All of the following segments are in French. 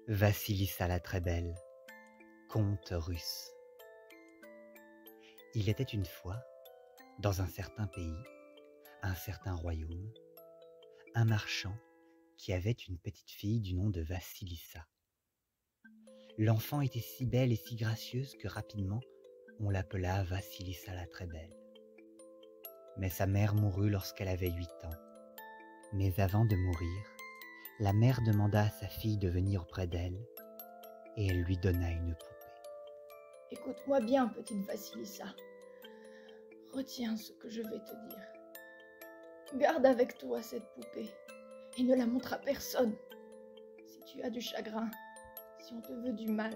Vassilissa la très belle, conte russe. Il était une fois, dans un certain pays, un certain royaume, un marchand qui avait une petite fille du nom de Vassilissa. L'enfant était si belle et si gracieuse que rapidement on l'appela Vassilissa la très belle. Mais sa mère mourut lorsqu'elle avait 8 ans. Mais avant de mourir, la mère demanda à sa fille de venir auprès d'elle et elle lui donna une poupée. Écoute-moi bien, petite Vassilissa. Retiens ce que je vais te dire. Garde avec toi cette poupée et ne la montre à personne. Si tu as du chagrin, si on te veut du mal,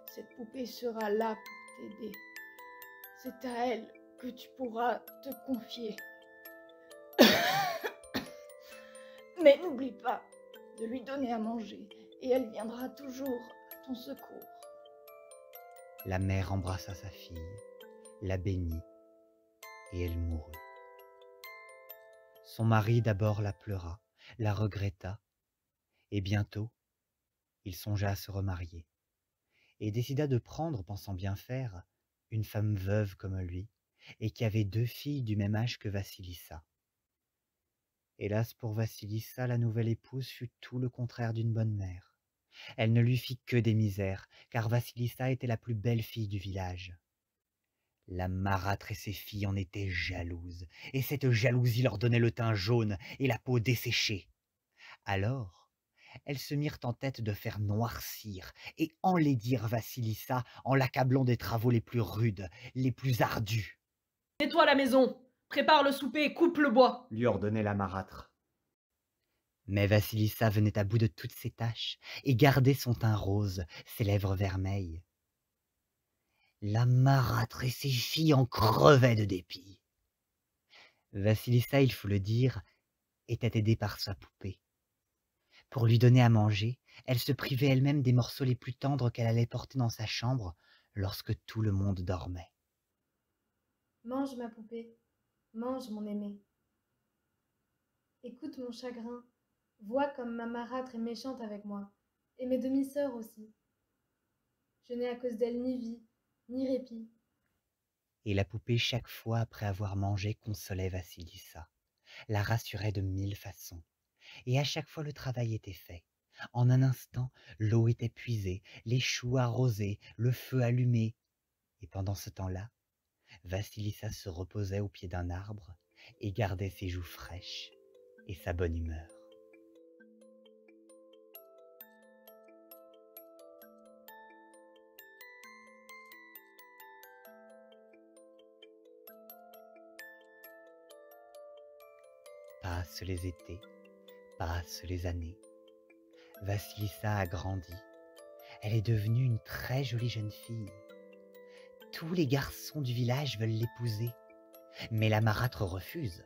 cette poupée sera là pour t'aider. C'est à elle que tu pourras te confier. Mais n'oublie pas de lui donner à manger et elle viendra toujours à ton secours. La mère embrassa sa fille, la bénit et elle mourut. Son mari d'abord la pleura, la regretta et bientôt il songea à se remarier et décida de prendre, pensant bien faire, une femme veuve comme lui et qui avait 2 filles du même âge que Vassilissa. Hélas pour Vassilissa, la nouvelle épouse fut tout le contraire d'une bonne mère. Elle ne lui fit que des misères, car Vassilissa était la plus belle fille du village. La marâtre et ses filles en étaient jalouses, et cette jalousie leur donnait le teint jaune et la peau desséchée. Alors, elles se mirent en tête de faire noircir et enlaidir Vassilissa en l'accablant des travaux les plus rudes, les plus ardus. « Nettoie la maison, prépare le souper et coupe le bois !» lui ordonnait la marâtre. Mais Vassilissa venait à bout de toutes ses tâches et gardait son teint rose, ses lèvres vermeilles. La marâtre et ses filles en crevaient de dépit. Vassilissa, il faut le dire, était aidée par sa poupée. Pour lui donner à manger, elle se privait elle-même des morceaux les plus tendres qu'elle allait porter dans sa chambre lorsque tout le monde dormait. Mange ma poupée, mange mon aimé. Écoute mon chagrin, vois comme ma marâtre est méchante avec moi, et mes demi-sœurs aussi. Je n'ai à cause d'elle ni vie, ni répit. Et la poupée, chaque fois après avoir mangé, consolait Vassilissa, la rassurait de 1000 façons. Et à chaque fois le travail était fait. En un instant, l'eau était puisée, les choux arrosés, le feu allumé. Et pendant ce temps-là, Vassilissa se reposait au pied d'un arbre et gardait ses joues fraîches et sa bonne humeur. Passent les étés, passent les années. Vassilissa a grandi. Elle est devenue une très jolie jeune fille. Tous les garçons du village veulent l'épouser, mais la marâtre refuse.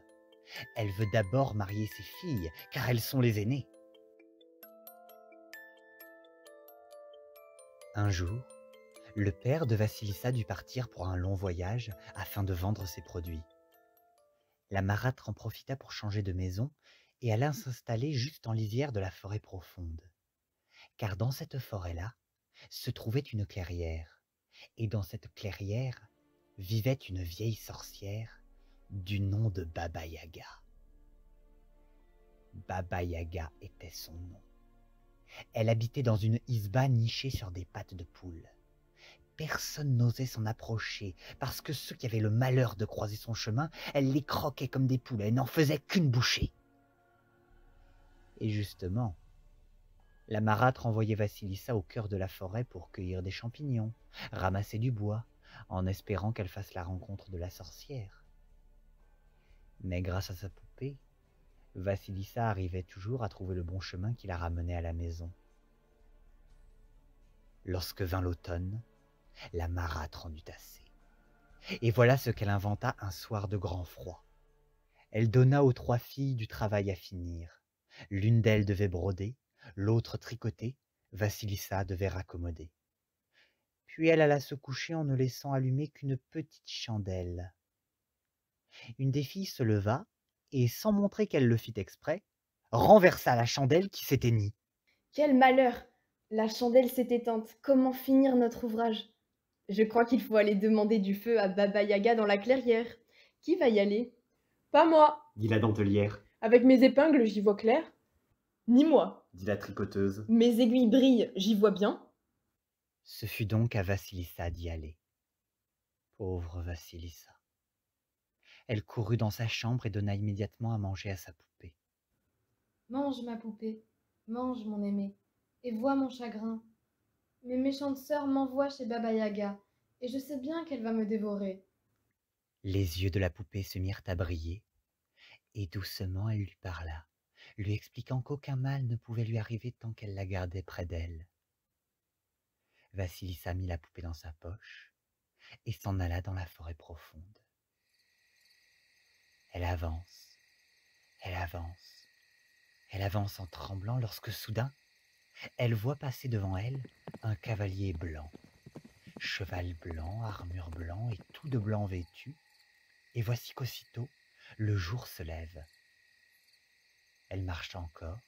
Elle veut d'abord marier ses filles, car elles sont les aînées. Un jour, le père de Vassilissa dut partir pour un long voyage afin de vendre ses produits. La marâtre en profita pour changer de maison et alla s'installer juste en lisière de la forêt profonde. Car dans cette forêt-là se trouvait une clairière, et dans cette clairière vivait une vieille sorcière du nom de Baba Yaga. Baba Yaga était son nom. Elle habitait dans une isba nichée sur des pattes de poule. Personne n'osait s'en approcher, parce que ceux qui avaient le malheur de croiser son chemin, elle les croquait comme des poulets et n'en faisait qu'une bouchée. Et justement, la marâtre envoyait Vassilissa au cœur de la forêt pour cueillir des champignons, ramasser du bois, en espérant qu'elle fasse la rencontre de la sorcière. Mais grâce à sa poupée, Vassilissa arrivait toujours à trouver le bon chemin qui la ramenait à la maison. Lorsque vint l'automne, la marâtre en eut assez. Et voilà ce qu'elle inventa un soir de grand froid. Elle donna aux 3 filles du travail à finir. L'une d'elles devait broder, l'autre tricoter, Vassilissa devait raccommoder. Puis elle alla se coucher en ne laissant allumer qu'une petite chandelle. Une des filles se leva et, sans montrer qu'elle le fit exprès, renversa la chandelle qui s'éteignit. Quel malheur! La chandelle s'est éteinte. Comment finir notre ouvrage? Je crois qu'il faut aller demander du feu à Baba Yaga dans la clairière. Qui va y aller? Pas moi. dit la dentelière, Avec mes épingles, j'y vois clair. Ni moi. dit la tricoteuse. Mes aiguilles brillent, j'y vois bien. Ce fut donc à Vassilissa d'y aller. Pauvre Vassilissa. Elle courut dans sa chambre et donna immédiatement à manger à sa poupée. Mange, ma poupée, mange, mon aimé, et vois mon chagrin. Mes méchantes sœurs m'envoient chez Baba Yaga, et je sais bien qu'elle va me dévorer. Les yeux de la poupée se mirent à briller, et doucement elle lui parla, lui expliquant qu'aucun mal ne pouvait lui arriver tant qu'elle la gardait près d'elle. Vassilissa mit la poupée dans sa poche et s'en alla dans la forêt profonde. Elle avance, elle avance, elle avance en tremblant lorsque soudain, elle voit passer devant elle un cavalier blanc, cheval blanc, armure blanc et tout de blanc vêtu, et voici qu'aussitôt le jour se lève. Elle marche encore,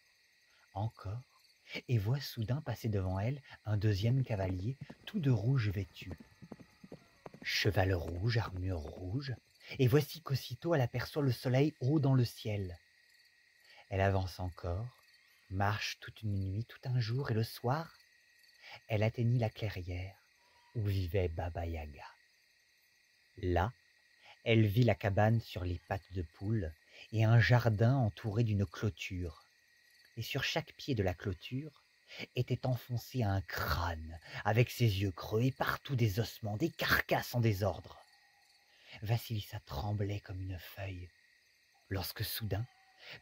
encore, et voit soudain passer devant elle un deuxième cavalier, tout de rouge vêtu. Cheval rouge, armure rouge, et voici qu'aussitôt elle aperçoit le soleil haut dans le ciel. Elle avance encore, marche toute une nuit, tout un jour, et le soir, elle atteignit la clairière où vivait Baba Yaga. Là, elle vit la cabane sur les pattes de poule et un jardin entouré d'une clôture. Et sur chaque pied de la clôture était enfoncé un crâne avec ses yeux creux et partout des ossements, des carcasses en désordre. Vassilissa tremblait comme une feuille, lorsque soudain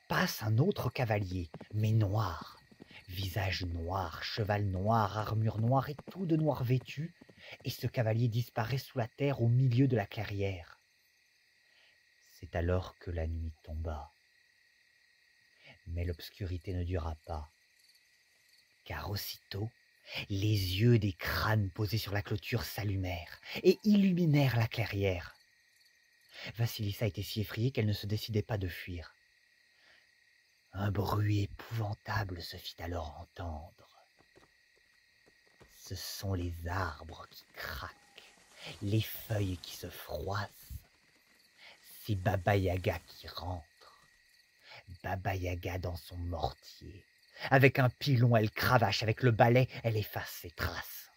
passe un autre cavalier, mais noir, visage noir, cheval noir, armure noire et tout de noir vêtu, et ce cavalier disparaît sous la terre au milieu de la clairière. C'est alors que la nuit tomba. Mais l'obscurité ne dura pas, car aussitôt, les yeux des crânes posés sur la clôture s'allumèrent et illuminèrent la clairière. Vassilissa était si effrayée qu'elle ne se décidait pas de fuir. Un bruit épouvantable se fit alors entendre. Ce sont les arbres qui craquent, les feuilles qui se froissent. C'est Baba Yaga qui rentre. Baba Yaga dans son mortier. Avec un pilon, elle cravache, avec le balai, elle efface ses traces.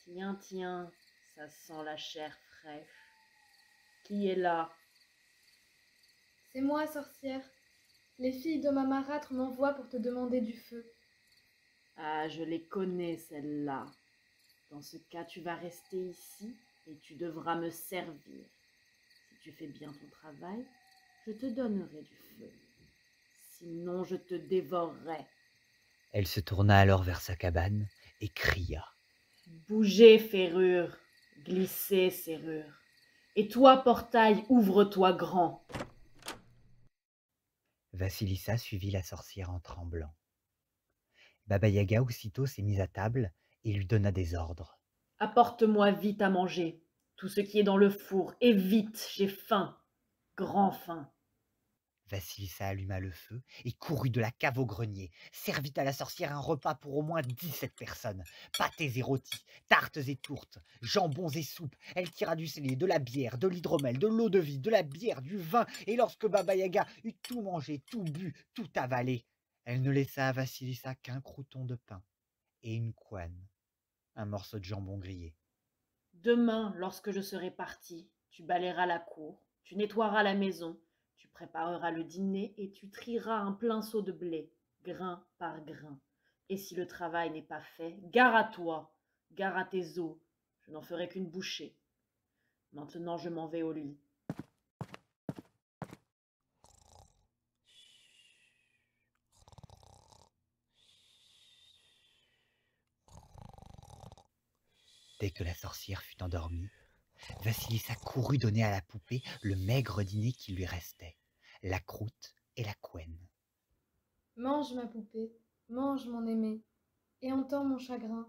Tiens, tiens, ça sent la chair fraîche. Qui est là? C'est moi, sorcière. Les filles de ma marâtre m'envoient pour te demander du feu. Ah, je les connais, celles-là. Dans ce cas, tu vas rester ici et tu devras me servir. Si tu fais bien ton travail, je te donnerai du feu. Sinon, je te dévorerai. Elle se tourna alors vers sa cabane et cria. Bougez, ferrure, glissez, serrure. Et toi, portail, ouvre-toi grand. Vassilissa suivit la sorcière en tremblant. Baba Yaga aussitôt s'est mise à table et lui donna des ordres. Apporte-moi vite à manger, tout ce qui est dans le four, et vite, j'ai faim, grand faim. Vassilissa alluma le feu et courut de la cave au grenier, servit à la sorcière un repas pour au moins 17 personnes. Pâtés et rôtis, tartes et tourtes, jambons et soupes. Elle tira du cellier, de la bière, de l'hydromel, de l'eau de vie, de la bière, du vin, et lorsque Baba Yaga eut tout mangé, tout bu, tout avalé, elle ne laissa à Vassilissa qu'un crouton de pain et une couenne, un morceau de jambon grillé. Demain, lorsque je serai parti, tu balayeras la cour, tu nettoieras la maison, tu prépareras le dîner et tu trieras un plein seau de blé, grain par grain. Et si le travail n'est pas fait, gare à toi, gare à tes os, je n'en ferai qu'une bouchée. Maintenant, je m'en vais au lit. Dès que la sorcière fut endormie, Vassilissa courut donner à la poupée le maigre dîner qui lui restait, la croûte et la couenne. Mange, ma poupée, mange, mon aimé, et entends mon chagrin.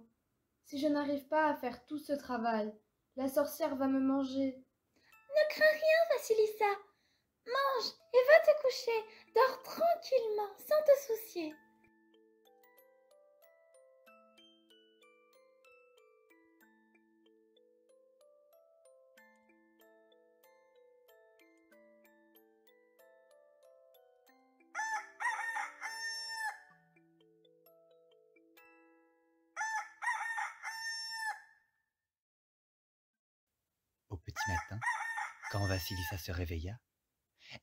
Si je n'arrive pas à faire tout ce travail, la sorcière va me manger. Ne crains rien, Vassilissa. Mange et va te coucher. Dors tranquillement, sans te soucier. petit matin, quand Vassilissa se réveilla,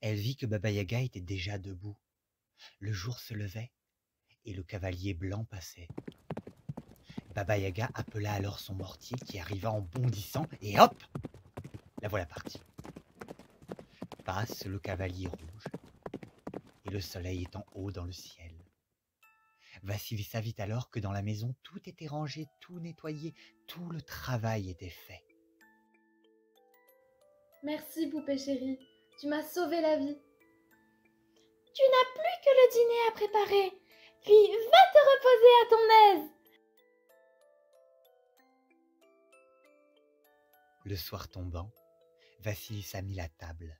elle vit que Baba Yaga était déjà debout. Le jour se levait et le cavalier blanc passait. Baba Yaga appela alors son mortier qui arriva en bondissant et hop, la voilà partie. Passe le cavalier rouge et le soleil est en haut dans le ciel. Vassilissa vit alors que dans la maison tout était rangé, tout nettoyé, tout le travail était fait. Merci, poupée chérie. Tu m'as sauvé la vie. Tu n'as plus que le dîner à préparer. Puis va te reposer à ton aise. Le soir tombant, Vassilissa mit la table.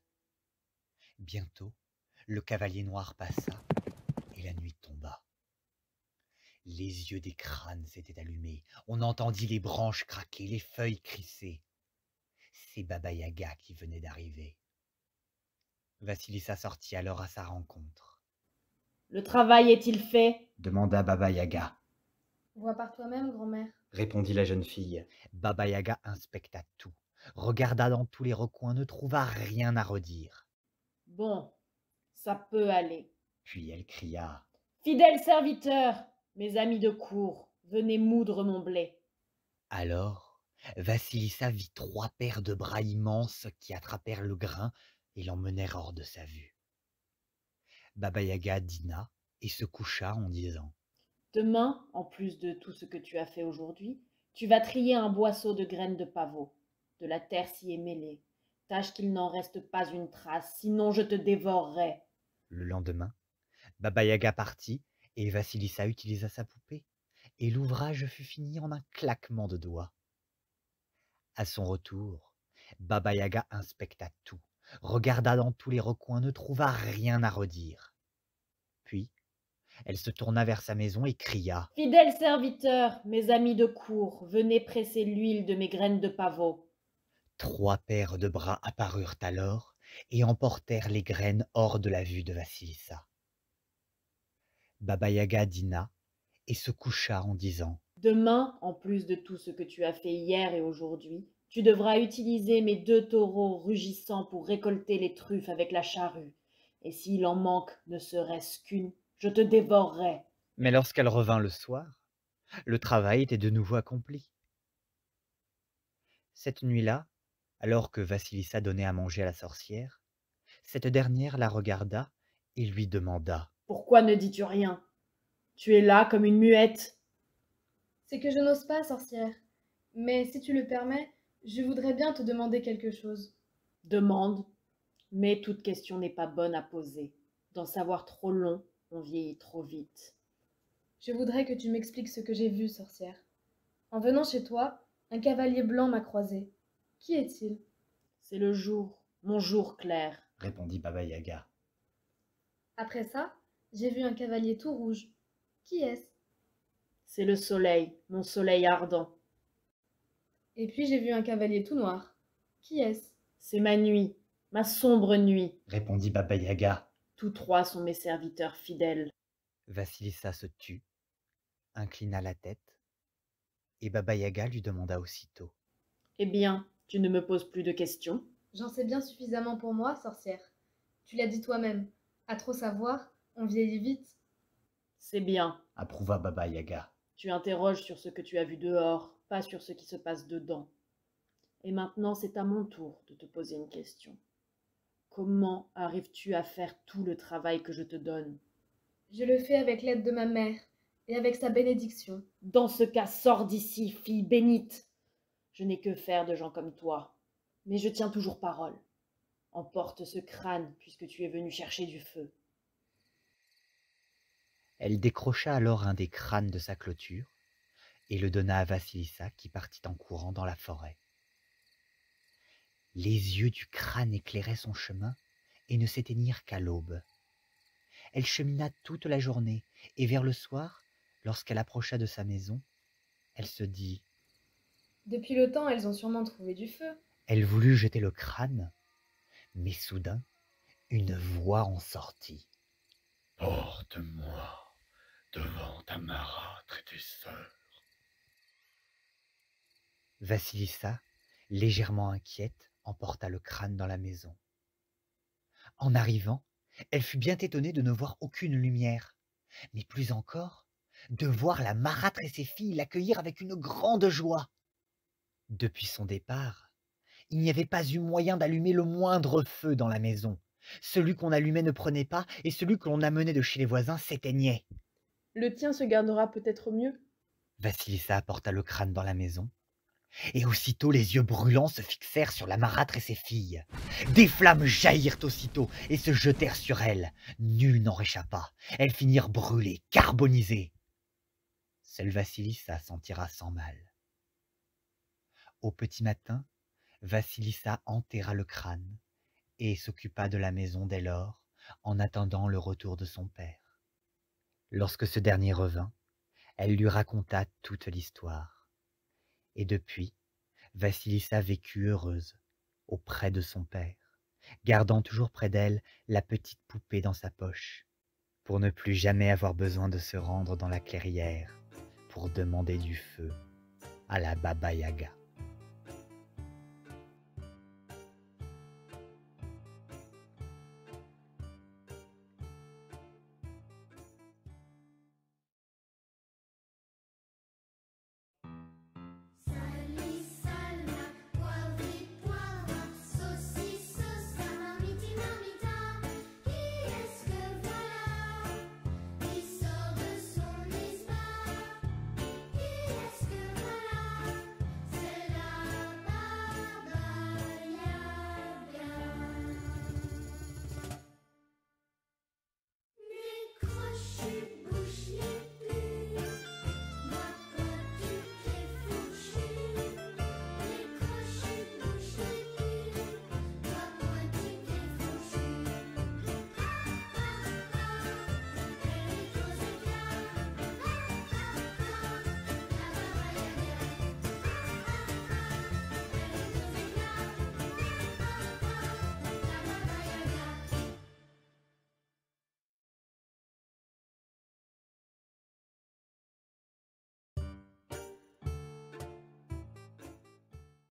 Bientôt, le cavalier noir passa et la nuit tomba. Les yeux des crânes s'étaient allumés, on entendit les branches craquer, les feuilles crisser. C'est Baba Yaga qui venait d'arriver. Vassilissa sortit alors à sa rencontre. « Le travail est-il fait » demanda Baba Yaga. Vois par toi-même, grand-mère. Répondit la jeune fille. Baba Yaga inspecta tout, regarda dans tous les recoins, ne trouva rien à redire. « Bon, ça peut aller. » Puis elle cria. « Fidèles serviteurs, mes amis de cour, venez moudre mon blé. » Alors, Vassilissa vit 3 paires de bras immenses qui attrapèrent le grain et l'emmenèrent hors de sa vue. Baba Yaga dîna et se coucha en disant « Demain, en plus de tout ce que tu as fait aujourd'hui, tu vas trier un boisseau de graines de pavot. De la terre s'y est mêlée. Tâche qu'il n'en reste pas une trace, sinon je te dévorerai. » Le lendemain, Baba Yaga partit et Vassilissa utilisa sa poupée, et l'ouvrage fut fini en un claquement de doigts. À son retour, Baba Yaga inspecta tout, regarda dans tous les recoins, ne trouva rien à redire. Puis, elle se tourna vers sa maison et cria « Fidèles serviteurs, mes amis de cour, venez presser l'huile de mes graines de pavot. » 3 paires de bras apparurent alors et emportèrent les graines hors de la vue de Vassilissa. Baba Yaga dîna et se coucha en disant « Demain, en plus de tout ce que tu as fait hier et aujourd'hui, tu devras utiliser mes 2 taureaux rugissants pour récolter les truffes avec la charrue. Et s'il en manque ne serait-ce qu'une, je te dévorerai. » Mais lorsqu'elle revint le soir, le travail était de nouveau accompli. Cette nuit-là, alors que Vassilissa donnait à manger à la sorcière, cette dernière la regarda et lui demanda « Pourquoi ne dis-tu rien? Tu es là comme une muette. » C'est que je n'ose pas, sorcière. Mais si tu le permets, je voudrais bien te demander quelque chose. « Demande, mais toute question n'est pas bonne à poser. D'en savoir trop long, on vieillit trop vite. » Je voudrais que tu m'expliques ce que j'ai vu, sorcière. En venant chez toi, un cavalier blanc m'a croisé. Qui est-il? C'est le jour, mon jour clair. répondit Baba Yaga. Après ça, j'ai vu un cavalier tout rouge. Qui est-ce? C'est le soleil, mon soleil ardent. Et puis j'ai vu un cavalier tout noir. Qui est-ce? C'est ma nuit, ma sombre nuit. Répondit Baba Yaga. Tous 3 sont mes serviteurs fidèles. Vassilissa se tut, inclina la tête, et Baba Yaga lui demanda aussitôt. Eh bien, tu ne me poses plus de questions? J'en sais bien suffisamment pour moi, sorcière. Tu l'as dit toi-même. À trop savoir, on vieillit vite. C'est bien. Approuva Baba Yaga. Tu interroges sur ce que tu as vu dehors, pas sur ce qui se passe dedans. Et maintenant, c'est à mon tour de te poser une question. Comment arrives-tu à faire tout le travail que je te donne? Je le fais avec l'aide de ma mère et avec sa bénédiction. Dans ce cas, sors d'ici, fille bénite. Je n'ai que faire de gens comme toi. Mais je tiens toujours parole. Emporte ce crâne, puisque tu es venu chercher du feu. Elle décrocha alors un des crânes de sa clôture et le donna à Vassilissa qui partit en courant dans la forêt. Les yeux du crâne éclairaient son chemin et ne s'éteignirent qu'à l'aube. Elle chemina toute la journée et vers le soir, lorsqu'elle approcha de sa maison, elle se dit « Depuis le temps, elles ont sûrement trouvé du feu. » Elle voulut jeter le crâne, mais soudain, une voix en sortit. « Porte-moi devant ta marâtre et tes sœurs. » Vassilissa, légèrement inquiète, emporta le crâne dans la maison. En arrivant, elle fut bien étonnée de ne voir aucune lumière, mais plus encore, de voir la marâtre et ses filles l'accueillir avec une grande joie. Depuis son départ, il n'y avait pas eu moyen d'allumer le moindre feu dans la maison. Celui qu'on allumait ne prenait pas, et celui que l'on amenait de chez les voisins s'éteignait. Le tien se gardera peut-être mieux. Vassilissa apporta le crâne dans la maison, et aussitôt les yeux brûlants se fixèrent sur la marâtre et ses filles. Des flammes jaillirent aussitôt et se jetèrent sur elles. Nul n'en réchappa. Elles finirent brûlées, carbonisées. Seule Vassilissa s'en tira sans mal. Au petit matin, Vassilissa enterra le crâne et s'occupa de la maison dès lors, en attendant le retour de son père. Lorsque ce dernier revint, elle lui raconta toute l'histoire. Et depuis, Vassilissa vécut heureuse auprès de son père, gardant toujours près d'elle la petite poupée dans sa poche, pour ne plus jamais avoir besoin de se rendre dans la clairière pour demander du feu à la Baba Yaga.